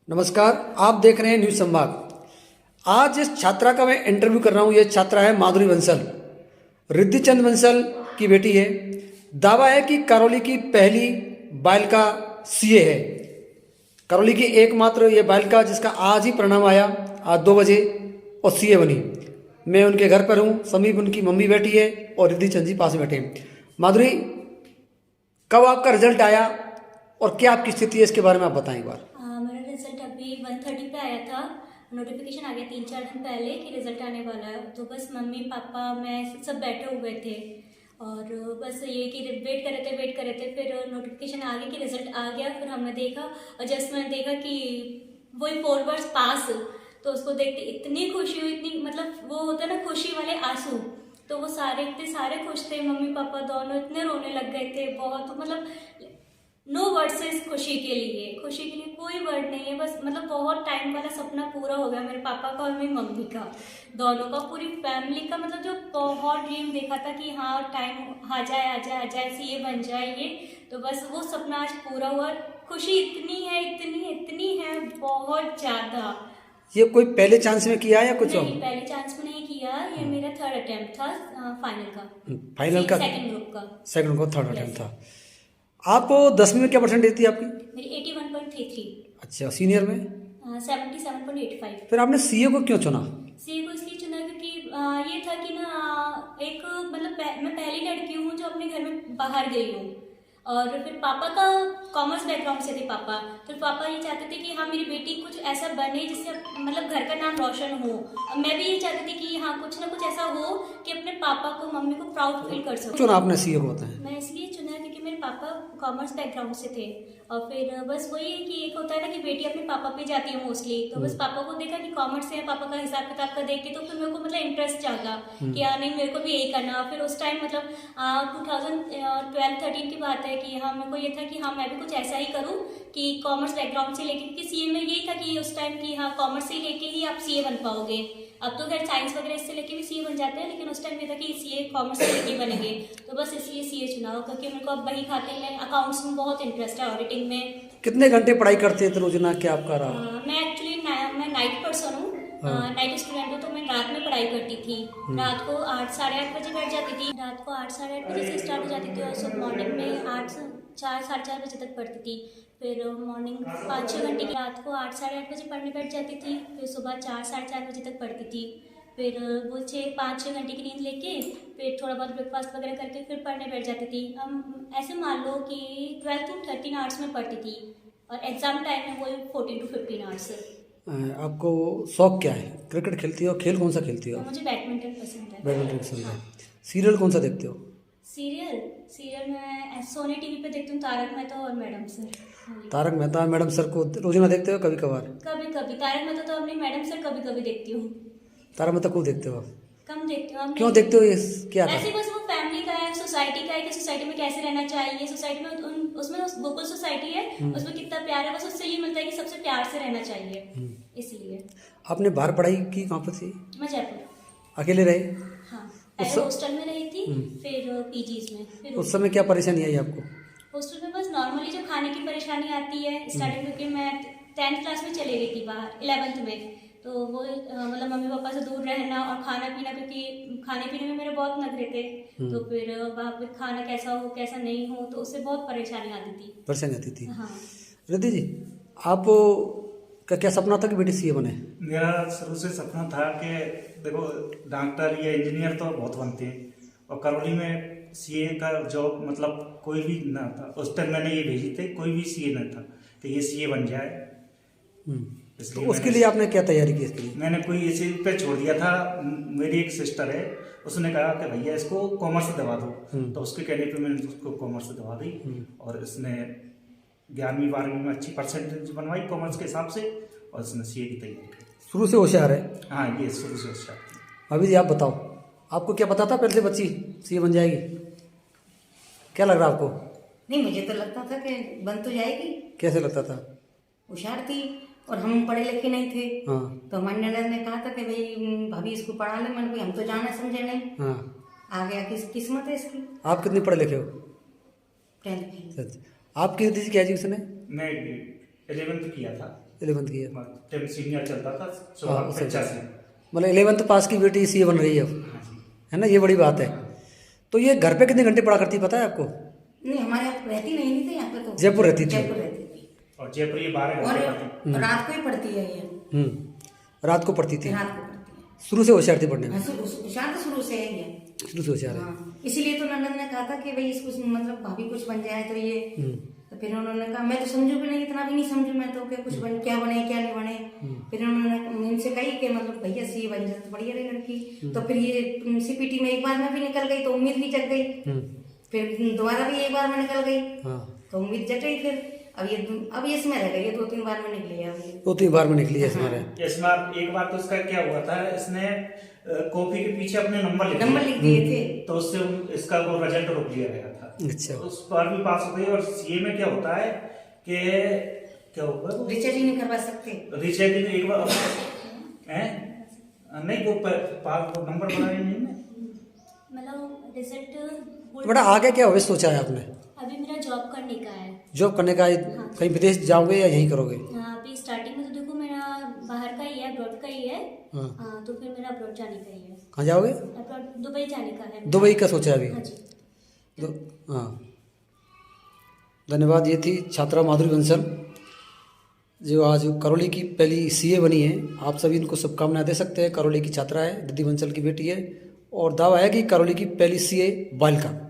नमस्कार, आप देख रहे हैं न्यूज संवाद। आज इस छात्रा का मैं इंटरव्यू कर रहा हूँ। ये छात्रा है माधुरी बंसल, रिद्धि चंद बंसल की बेटी है। दावा है कि करौली की पहली बालिका सीए है। करौली की एकमात्र ये बालिका जिसका आज ही परिणाम आया, आज 2 बजे, और सीए बनी। मैं उनके घर पर हूँ, समीप उनकी मम्मी बैठी है और रिद्धि चंद जी पास में बैठे हैं। माधुरी, कब आपका रिजल्ट आया और क्या आपकी स्थिति है, इसके बारे में आप बताएं एक बार। मेरा रिजल्ट अभी 1:30 पे आया था। नोटिफिकेशन आ गया 3-4 दिन पहले कि रिजल्ट आने वाला है। तो बस मम्मी पापा मैं सब बैठे हुए थे और बस ये कि वेट कर रहे थे। फिर नोटिफिकेशन आ गया कि रिजल्ट आ गया। फिर हमने देखा और जस्ट मैंने देखा कि वही 4 वर्ड्स पास। तो उसको देखते इतनी खुशी हुई, इतनी मतलब वो होता है ना खुशी वाले आंसू। तो वो इतने सारे खुश थे, मम्मी पापा दोनों इतने रोने लग गए थे बहुत। मतलब नो वर्ड्स है इस खुशी के लिए कोई वर्ड नहीं है। बस मतलब बहुत टाइम वाला सपना पूरा हो गया मेरे पापा का और मेरी मम्मी का, दोनों का, पूरी फैमिली का। मतलब जो बहुत ड्रीम देखा था कि हाँ टाइम आ जाए सीए बन जाए ये, तो बस वो सपना आज पूरा हुआ। खुशी इतनी है बहुत ज्यादा। ये कोई पहले चांस में किया या कुछ और? नहीं, पहले चांस में नहीं किया, ये मेरा 3rd अटेम्प्ट था फाइनल का। फाइनल का सेकंड ग्रुप का। सेकंड को 3rd अटेम्प्ट था। आप 10वीं में क्या परसेंटेज थी आपकी? मेरी 81.33। अच्छा, सीनियर में? 77.85। फिर आपने सीए को क्यों चुना? सीए को इसलिए चुना क्योंकि ये था कि ना एक मतलब मैं पहली लड़की हूँ जो अपने घर में बाहर गई हूँ। और फिर पापा का कॉमर्स बैकग्राउंड से थे पापा। तो पापा ये चाहते थे कि हाँ मेरी बेटी कुछ ऐसा बने जिससे मतलब घर का नाम रोशन हो। और मैं भी ये चाहती थी कि हाँ कुछ ना कुछ ऐसा हो कि अपने पापा को मम्मी को प्राउड फील कर सकूं। चुना आपने सीए को, बताएं। मैं इसलिए चुना क्योंकि मेरे पापा कॉमर्स बैकग्राउंड से थे। और फिर बस वही है कि एक होता है ना कि बेटी अपने पापा पे जाती है मोस्टली। तो बस पापा को देखा कि कॉमर्स है, पापा का हिसाब किताब का देख के तो फिर मेरे को मतलब इंटरेस्ट जागा कि हाँ नहीं मेरे को भी यही करना। फिर उस टाइम मतलब 2012-13 की बात है कि हाँ मेरे को ये था कि हाँ मैं भी कुछ ऐसा ही करूँ कि कॉमर्स बैकग्राउंड से लेके, क्योंकि सीए में यही था कि उस टाइम की हाँ कॉमर्स से लेके ही आप सीए बन पाओगे। अब तो खैर साइंस वगैरह इससे लेके भी सीए बन जाते हैं, लेकिन उस टाइम ये था कि सीए कॉमर्स से लेके बनेंगे। तो बस इसलिए सीए चुना, क्योंकि मेरे को अब बही खाते में अकाउंट्स में बहुत इंटरेस्ट है, ऑडिटिंग में। कितने घंटे पढ़ाई करते थे रोजाना, क्या आपका रहा? मैं एक्चुअली मैं नाइट पर्सन हूँ, नाइट स्टूडेंट हूँ। तो मैं रात में पढ़ाई करती थी। रात को 8-8:30 बजे बैठ जाती थी। रात को 8-8:30 बजे से स्टार्ट हो जाती थी और सुबह मॉर्निंग में 4-4:30 बजे तक पढ़ती थी। फिर मॉर्निंग 5-6 घंटे की, रात को 8-8:30 बजे पढ़ने बैठ जाती थी। फिर सुबह 4-4:30 बजे तक पढ़ती थी। फिर वो 5-6 घंटे की नींद लेके फिर थोड़ा बहुत ब्रेकफास्ट वगैरह करके फिर पढ़ने बैठ जाती थी। हम ऐसे मान लो कि 12 to 13 आवर्स में पढ़ती थी और एग्जाम टाइम में वही 14 to 15 आवर्स। आपको शौक क्या है? क्रिकेट खेलती हो? खेल कौन सा खेलती हो? मुझे बैडमिंटन पसंद है। बैडमिंटन पसंद है। सीरियल कौन सा देखते हो? सीरियल मैं सोनी टीवी पे देखती हूँ, तारक मेहता और madam sir. Tarak Mehta madam sir को रोजाना देखते हो? कभी कभार? कभी कभी तारक मेहता तो अपनी मैडम सर कभी कभी देखती हूँ। तारक मेहता को देखते हो? कम देखती हूँ। क्यों देखते हो? ये क्या था? ऐसे बस वो फैमिली का है, सोसाइटी का है कि सोसाइटी में कैसे रहना चाहिए। सोसाइटी में उसमें गोकुल सोसाइटी है, उसमें कितना प्यार है, बस उससे ये मिलता है कि सबसे प्यार से रहना चाहिए, इसलिए। आपने बाहर पढ़ाई की कहाँ पर थी? मैं जयपुर। अकेले रहे? हाँ, पहले हॉस्टल में रही थी, फिर पीजीज में। फिर उस समय क्या परेशानी आई आपको? हॉस्टल में बस नॉर्मली जो खाने की परेशानी आती है स्टार्टिंग, क्योंकि मैं 10th क्लास में चली गई थी बाहर 11th में। तो वो मतलब मम्मी पापा से दूर रहना और खाना पीना, क्योंकि खाने पीने में मेरे बहुत नखरे थे। तो फिर वहाँ पे खाना कैसा हो कैसा नहीं हो, तो उससे बहुत परेशानी आती थी। हाँ। रिद्धि जी, आप का क्या सपना था कि बेटी सीए बने? मेरा शुरू से सपना था कि देखो डॉक्टर या इंजीनियर तो बहुत बनते हैं, और करौली में सीए का जॉब मतलब कोई भी ना था उस टाइम। मैंने ये भेजी थी, कोई भी सीए ना था कि ये सीए बन जाए। तो उसके लिए आपने क्या तैयारी की? इसके लिए मैंने कोई इसी पे छोड़ दिया था। मेरी एक सिस्टर है, उसने कहा कि भैया इसको कॉमर्स से दवा दो। तो उसके कहने पे मैंने उसको कॉमर्स से दवा दी, और इसने 11वीं 12वीं में अच्छी परसेंटेज बनवाई कॉमर्स के हिसाब से, और इसने सीए की तैयारी की। शुरू से होशियार है? हाँ, ये शुरू से होशियार। अभी जी आप बताओ, आपको क्या पता था पहले से बच्ची सीए बन जाएगी? क्या लग रहा आपको? नहीं, मुझे तो लगता था कि बन तो जाएगी। कैसे लगता था? होशियार थी और हम पढ़े लिखे नहीं थे। हाँ। तो हमारे ननद ने कहा था कि भाई भाभी इसको पढ़ा ले। मैंने हम तो जाना समझे नहीं। हाँ। आ गया किस्मत है इसकी। आप कितने पढ़े लिखे हो? 10th। आपकी रिद्धि जी क्या जी उसने? मैं 11th किया था। 11th की है, 10 सीनियर चलता था हाँ, 85। मतलब 11th पास की बेटी सीए बन रही है अब, हाँ जी। है ना, ये बड़ी बात है। तो ये घर पे कितने घंटे पढ़ा करती पता है आपको? नहीं हमारे यहाँ रहती नहीं थी, यहाँ पे तो जयपुर रहती थी। जयपुर रहती थी और जयपुर ये 12 घंटे पढ़ती। और रात को ही पढ़ती है ये, रात को पढ़ती थी, रात को पढ़ती है। शुरू से होशियार थी पढ़ने में, होशियार तो शुरू से है ये। शुरू से होशियार है। हाँ, इसीलिए तो नंदन ने कहा था कि भाई इसको मतलब भाभी कुछ बन जाए तो ये, तो फिर उन्होंने कहा मैं तो समझू भी नहीं, इतना भी नहीं समझू मैं तो कि कुछ बन क्या बने क्या नहीं बने। फिर उन्होंने इनसे कही कि मतलब भैया सीए बन जाए तो बढ़िया रही लड़की। तो फिर ये सीपीटी में एक बार में भी निकल गई तो उम्मीद भी जग गई, फिर दोबारा भी एक बार में निकल गई तो उम्मीद जग गई। फिर अब ये इसमें रह गई है, 2-3 बार में निकली है। अभी 2-3 बार में निकली है इसमें। इस बार एक बार तो इसका क्या हुआ था, इसने कॉपी के पीछे अपने नंबर लिख दिए थे, तो उससे इसका वो रिजल्ट रोक लिया गया था। अच्छा, उस पर भी पास हो गई। और सीए में क्या होता है कि क्या होगा, रिचेक ही नहीं करवा सकते, रिचेक एक बार नहीं वो नंबर बना ही नहीं है। मतलब रिजल्ट बड़ा आगे क्या भविष्य सोचा है आपने? अभी मेरा जॉब करने का है। जॉब करने का है, कहीं विदेश जाओगे या यहीं करोगे? हाँ, अभी स्टार्टिंग में तो देखो मेरा बाहर का ही है, अब्रॉड का ही है। हाँ। तो फिर मेरा अब्रॉड जाने का ही है, कहाँ जाओगे? अब्रॉड दुबई जाने का है। दुबई का सोचा है अभी? हाँ जी। हाँ, धन्यवाद। ये थी छात्रा माधुरी बंसल जो आज करौली की पहली सीए बनी है। आप सभी इनको शुभकामनाएं दे सकते हैं। करौली की छात्रा है, दीदी बंसल की बेटी है और दावा है कि करौली की पहली सीए बालिका।